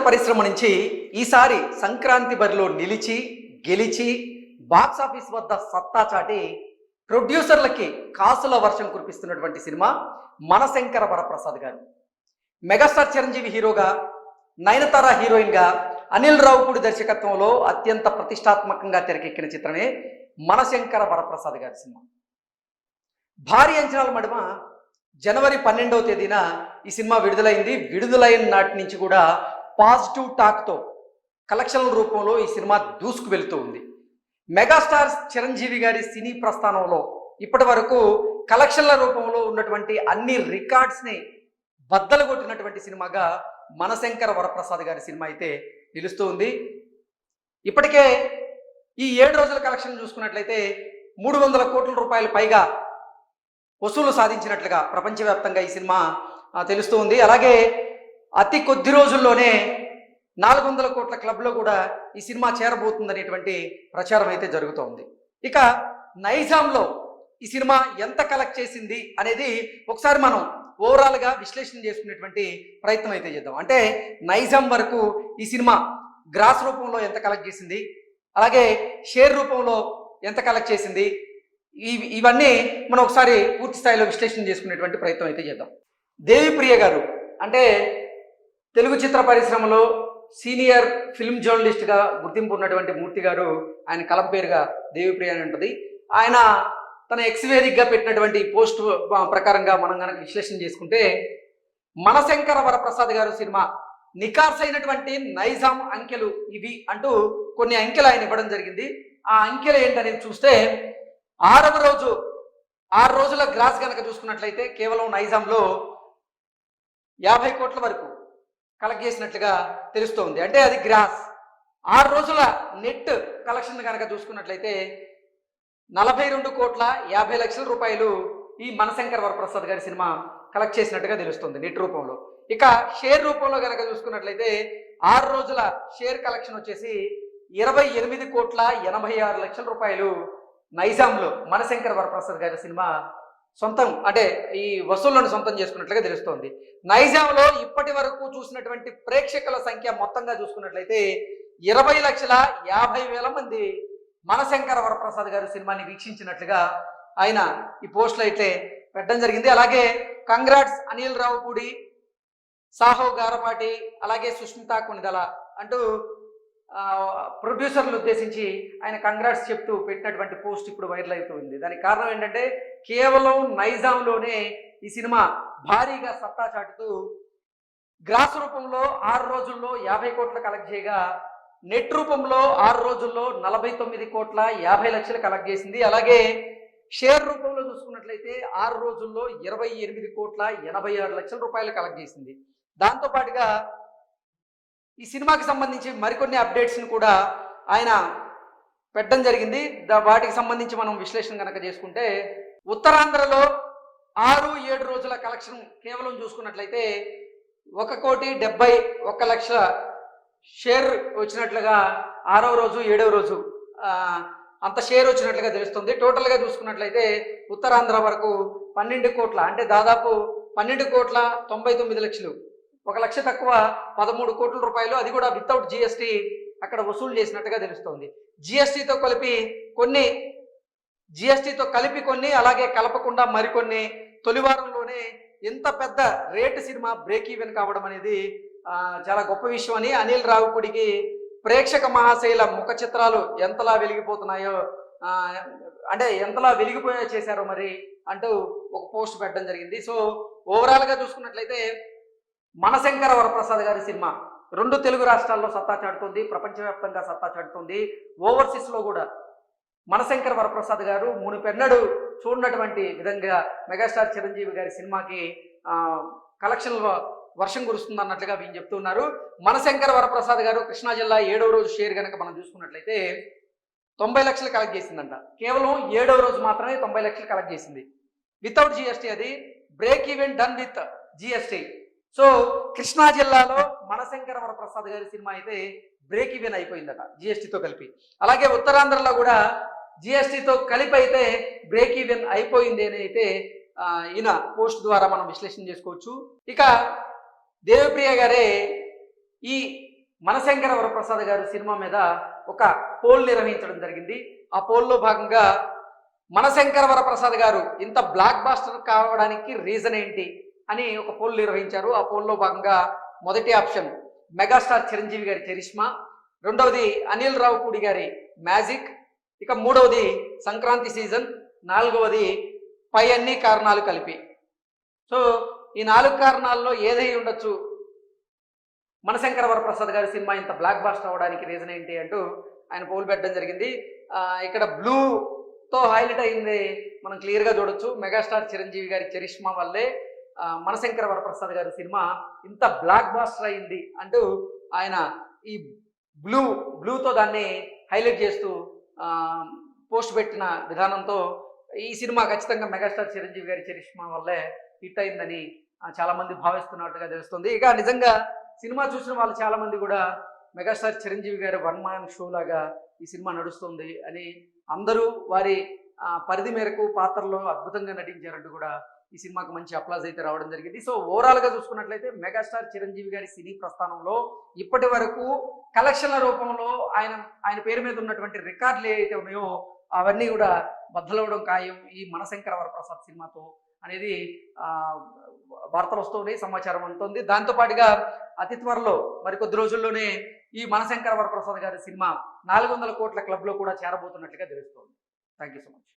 పరిశ్రమ నుంచి ఈసారి సంక్రాంతి బరిలో నిలిచి గెలిచి బాక్సాఫీస్ వద్ద సత్తా చాటి ప్రొడ్యూసర్లకి కాసుల వర్షం కురిపిస్తున్నటువంటి సినిమా మనశంకర వరప్రసాద్ గారు. మెగాస్టార్ చిరంజీవి హీరోగా, నయనతార హీరోయిన్గా, అనిల్ రావుపూడి దర్శకత్వంలో అత్యంత ప్రతిష్టాత్మకంగా తెరకెక్కిన చిత్రమే మనశంకర వరప్రసాద్ గారి సినిమా. భారీ అంచనాల మడుమ జనవరి 12వ తేదీన ఈ సినిమా విడుదలైంది. విడుదలైన నాటి నుంచి కూడా పాజిటివ్ టాక్తో కలెక్షన్ల రూపంలో ఈ సినిమా దూసుకు వెళుతూ ఉంది. మెగాస్టార్ చిరంజీవి గారి సినీ ప్రస్థానంలో ఇప్పటి వరకు కలెక్షన్ల రూపంలో ఉన్నటువంటి అన్ని రికార్డ్స్ని బద్దలు కొట్టినటువంటి సినిమాగా మనశంకర వరప్రసాద్ గారి సినిమా అయితే నిలుస్తూ ఉంది. ఇప్పటికే ఈ 7 రోజుల కలెక్షన్ చూసుకున్నట్లయితే 300 కోట్ల రూపాయలు పైగా వసూలు సాధించినట్లుగా ప్రపంచవ్యాప్తంగా ఈ సినిమా తెలుస్తూ ఉంది. అలాగే అతి కొద్ది రోజుల్లోనే 400 కోట్ల క్లబ్లో కూడా ఈ సినిమా చేరబోతుందనేటువంటి ప్రచారం అయితే జరుగుతోంది. ఇక నైజాంలో ఈ సినిమా ఎంత కలెక్ట్ చేసింది అనేది ఒకసారి మనం ఓవరాల్గా విశ్లేషణ చేసుకునేటువంటి ప్రయత్నం అయితే చేద్దాం. అంటే నైజాం వరకు ఈ సినిమా గ్రాస్ రూపంలో ఎంత కలెక్ట్ చేసింది, అలాగే షేర్ రూపంలో ఎంత కలెక్ట్ చేసింది, ఇవన్నీ మనం ఒకసారి పూర్తి స్థాయిలో విశ్లేషణ చేసుకునేటువంటి ప్రయత్నం అయితే చేద్దాం. దేవిప్రియ గారు అంటే తెలుగు చిత్ర పరిశ్రమలో సీనియర్ ఫిల్మ్ జర్నలిస్ట్గా గుర్తింపు ఉన్నటువంటి మూర్తి గారు, ఆయన కలం పేరుగా దేవిప్రియ అని ఉంటుంది. ఆయన తన ఎక్స్ వేదికగా పెట్టినటువంటి పోస్ట్ ప్రకారంగా మనం కనుక విశ్లేషణ చేసుకుంటే మనశంకర వరప్రసాద్ గారు సినిమా నికార్సైనటువంటి నైజాం అంకెలు ఇవి అంటూ కొన్ని అంకెలు ఆయన ఇవ్వడం జరిగింది. ఆ అంకెలు ఏంటనేది చూస్తే 6వ రోజు 6 రోజుల గ్రాస్ కనుక చూసుకున్నట్లయితే కేవలం నైజాంలో 50 కోట్ల వరకు కలెక్ట్ చేసినట్లుగా తెలుస్తోంది. అంటే అది గ్రాస్. 6 రోజుల నెట్ కలెక్షన్ కనుక చూసుకున్నట్లయితే 42 కోట్ల 50 లక్షల రూపాయలు ఈ మనశంకర వరప్రసాద్ గారి సినిమా కలెక్ట్ చేసినట్టుగా తెలుస్తుంది నెట్ రూపంలో. ఇక షేర్ రూపంలో కనుక చూసుకున్నట్లయితే 6 రోజుల షేర్ కలెక్షన్ వచ్చేసి 28 కోట్ల 86 లక్షల రూపాయలు నైజాంలో మనశంకర వరప్రసాద్ గారి సినిమా సొంతం, అంటే ఈ వసూళ్లను సొంతం చేసుకున్నట్లుగా తెలుస్తోంది. నైజాంలో ఇప్పటి వరకు చూసినటువంటి ప్రేక్షకుల సంఖ్య మొత్తంగా చూసుకున్నట్లయితే 20,50,000 మంది మనశంకర వరప్రసాద్ గారి సినిమాని వీక్షించినట్లుగా ఆయన ఈ పోస్టులు అయితే పెట్టడం జరిగింది. అలాగే కంగ్రాట్స్ అనిల్ రావుపూడి, సాహో గారపాటి, అలాగే సుష్మితా కొనిదల అంటూ ప్రొడ్యూసర్లు ఉద్దేశించి ఆయన కంగ్రాట్స్ చెప్తూ పెట్టినటువంటి పోస్ట్ ఇప్పుడు వైరల్ అవుతుంది. దానికి కారణం ఏంటంటే కేవలం నైజాంలోనే ఈ సినిమా భారీగా సత్తా చాటుతూ గ్రాస్ రూపంలో 6 రోజుల్లో 50 కోట్ల కలెక్ట్ చేయగా నెట్ రూపంలో 6 రోజుల్లో 49 కోట్ల 50 లక్షలు కలెక్ట్ చేసింది. అలాగే షేర్ రూపంలో చూసుకున్నట్లయితే 6 రోజుల్లో 28 కోట్ల 86 లక్షల రూపాయలు కలెక్ట్ చేసింది. దాంతోపాటుగా ఈ సినిమాకి సంబంధించి మరికొన్ని అప్డేట్స్ని కూడా ఆయన పెట్టడం జరిగింది. వాటికి సంబంధించి మనం విశ్లేషణ కనుక చేసుకుంటే ఉత్తరాంధ్రలో 6-7 రోజుల కలెక్షన్ కేవలం చూసుకున్నట్లయితే 1,71,00,000 షేర్ వచ్చినట్లుగా 6వ రోజు 7వ రోజు అంత షేర్ వచ్చినట్లుగా తెలుస్తుంది. టోటల్గా చూసుకున్నట్లయితే ఉత్తరాంధ్ర వరకు 12 కోట్ల, అంటే దాదాపు 12 కోట్ల 99 లక్షలు, 1 లక్ష తక్కువ 13 కోట్ల రూపాయలు, అది కూడా వితౌట్ జిఎస్టీ అక్కడ వసూలు చేసినట్టుగా తెలుస్తోంది. జిఎస్టీతో కలిపి కొన్ని అలాగే కలపకుండా మరికొన్ని తొలి వారంలోనే ఎంత పెద్ద రేటు సినిమా బ్రేక్ ఈవెన్ కావడం అనేది చాలా గొప్ప విషయం అని అనిల్ రావుపూడికి ప్రేక్షక మహాశైల ముఖ చిత్రాలు ఎంతలా వెలిగిపోతున్నాయో, అంటే ఎంతలా వెలిగిపోయా చేశారో మరి అంటూ ఒక పోస్ట్ పెట్టడం జరిగింది. సో ఓవరాల్గా చూసుకున్నట్లయితే మనశంకర వరప్రసాద్ గారి సినిమా 2 తెలుగు రాష్ట్రాల్లో సత్తా చాటుతుంది, ప్రపంచవ్యాప్తంగా సత్తా చాటుతుంది. ఓవర్సీస్లో కూడా మనశంకర వరప్రసాద్ గారు మునుపెన్నడూ చూడనటువంటి విధంగా మెగాస్టార్ చిరంజీవి గారి సినిమాకి కలెక్షన్ల వర్షం కురుస్తుంది అన్నట్లుగా వీళ్ళు చెప్తున్నారు. మనశంకర వరప్రసాద్ గారు కృష్ణా జిల్లా 7వ రోజు షేర్ కనుక మనం చూసుకున్నట్లయితే 90 లక్షలు కలెక్ట్ చేసిందంట. కేవలం 7వ రోజు మాత్రమే 90 లక్షలు కలెక్ట్ చేసింది వితౌట్ జిఎస్టీ. అది break even done with GST. So Krishna జిల్లాలో మనశంకర వరప్రసాద్ గారి సినిమా అయితే బ్రేక్ ఈవెన్ అయిపోయిందట జిఎస్టీతో కలిపి. అలాగే ఉత్తరాంధ్రలో కూడా జిఎస్టీతో కలిపి అయితే బ్రేక్ ఈవెన్ అయిపోయింది అని అయితే ఈయన పోస్ట్ ద్వారా మనం విశ్లేషణ చేసుకోవచ్చు. ఇక దేవిప్రియ గారే ఈ మనశంకర వరప్రసాద్ గారు సినిమా మీద ఒక పోల్ నిర్వహించడం జరిగింది. ఆ పోల్లో భాగంగా మనశంకర వరప్రసాద్ గారు ఇంత బ్లాక్ బాస్టర్ కావడానికి రీజన్ ఏంటి అని ఒక పోల్ నిర్వహించారు. ఆ పోల్లో భాగంగా మొదటి ఆప్షన్ మెగాస్టార్ చిరంజీవి గారి చరిష్మా, రెండవది అనిల్ రావుపూడి గారి మ్యాజిక్, ఇక మూడవది సంక్రాంతి సీజన్, నాలుగవది పై అన్ని కారణాలు కలిపి. సో ఈ 4 కారణాల్లో ఏదై ఉండొచ్చు మనశంకర వరప్రసాద్ గారి సినిమా ఇంత బ్లాక్ బాస్టర్ అవ్వడానికి రీజన్ ఏంటి అంటూ ఆయన పోల్ పెట్టడం జరిగింది. ఇక్కడ బ్లూతో హైలైట్ అయింది మనం క్లియర్గా చూడొచ్చు. మెగాస్టార్ చిరంజీవి గారి చరిష్మా వల్లే మనశంకర వరప్రసాద్ గారి సినిమా ఇంత బ్లాక్ బాస్టర్ అయింది అంటూ ఆయన ఈ బ్లూతో దాన్ని హైలైట్ చేస్తూ పోస్ట్ పెట్టిన విధానంతో ఈ సినిమా ఖచ్చితంగా మెగాస్టార్ చిరంజీవి గారి చరిష్మా వల్లే హిట్ అయిందని చాలామంది భావిస్తున్నట్టుగా తెలుస్తుంది. ఇక నిజంగా సినిమా చూసిన వాళ్ళు చాలామంది కూడా మెగాస్టార్ చిరంజీవి గారి వన్ మ్యాన్ షో లాగా ఈ సినిమా నడుస్తుంది అని, అందరూ వారి పరిధి మేరకు పాత్రలో అద్భుతంగా నటించారంటూ కూడా ఈ సినిమాకి మంచి అప్లాజ్ అయితే రావడం జరిగింది. సో ఓవరాల్గా చూసుకున్నట్లయితే మెగాస్టార్ చిరంజీవి గారి సినీ ప్రస్థానంలో ఇప్పటి వరకు కలెక్షన్ల రూపంలో ఆయన పేరు మీద ఉన్నటువంటి రికార్డులు ఏవైతే ఉన్నాయో అవన్నీ కూడా బద్దలవడం ఖాయం ఈ మనశంకర వరప్రసాద్ సినిమాతో అనేది వార్తలు వస్తుంది, సమాచారం అందుతుంది. దాంతోపాటుగా అతి త్వరలో మరికొద్ది రోజుల్లోనే ఈ మనశంకర వరప్రసాద్ గారి సినిమా 400 కోట్ల క్లబ్లో కూడా చేరబోతున్నట్లుగా తెలుస్తోంది. Thank you so much.